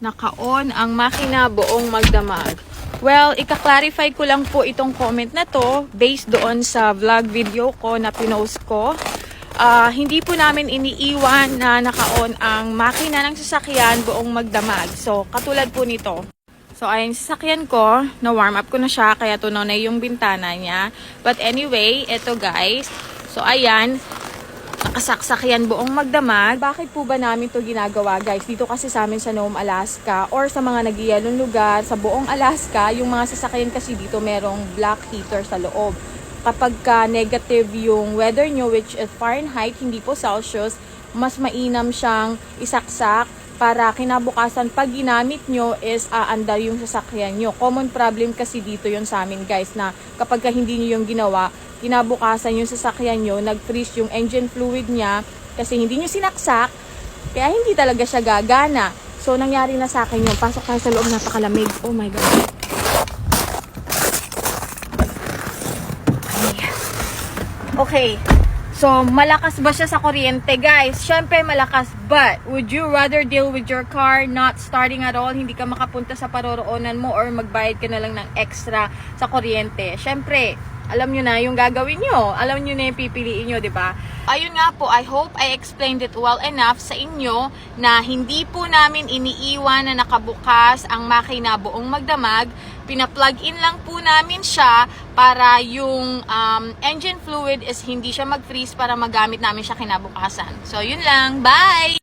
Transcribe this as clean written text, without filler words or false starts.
naka-on ang makina buong magdamag. Well, ika-clarify ko lang po itong comment na to based doon sa vlog video ko na pinost ko. Hindi po namin iniiwan na naka-on ang makina ng sasakyan buong magdamag. So, katulad po nito. So, ayan, sasakyan ko, na-warm up ko na siya, kaya tunaw na yung bintana niya. But anyway, eto guys. So, ayan, nakasaksak yan buong magdamag. Bakit po ba namin to ginagawa guys? Dito kasi sa amin sa Nome, Alaska or sa mga nagyayalong lugar sa buong Alaska, yung mga sasakyan kasi dito merong black heater sa loob. Kapag ka negative yung weather nyo, which is Fahrenheit, hindi po Celsius, mas mainam siyang isaksak para kinabukasan pag ginamit nyo is aandar yung sasakyan nyo. Common problem kasi dito yun sa amin guys, na kapag ka hindi nyo yung ginawa, kinabukasan yung sasakyan nyo, nag-freeze yung engine fluid niya kasi hindi nyo sinaksak, kaya hindi talaga siya gagana. So, nangyari na sa akin yun. Pasok tayo sa loob, napakalamig. Oh my God. Okay. So, malakas ba siya sa kuryente, guys? Syempre, malakas. But, would you rather deal with your car not starting at all? Hindi ka makapunta sa paroroonan mo or magbayad ka na lang ng extra sa kuryente? Syempre, alam nyo na yung gagawin nyo. Alam nyo na yung pipiliin nyo, di ba? Ayun nga po, I hope I explained it well enough sa inyo na hindi po namin iniiwan na nakabukas ang makina buong magdamag. Pina-plug in lang po namin siya para yung engine fluid is hindi siya mag-freeze para magamit namin siya kinabukasan. So, yun lang. Bye!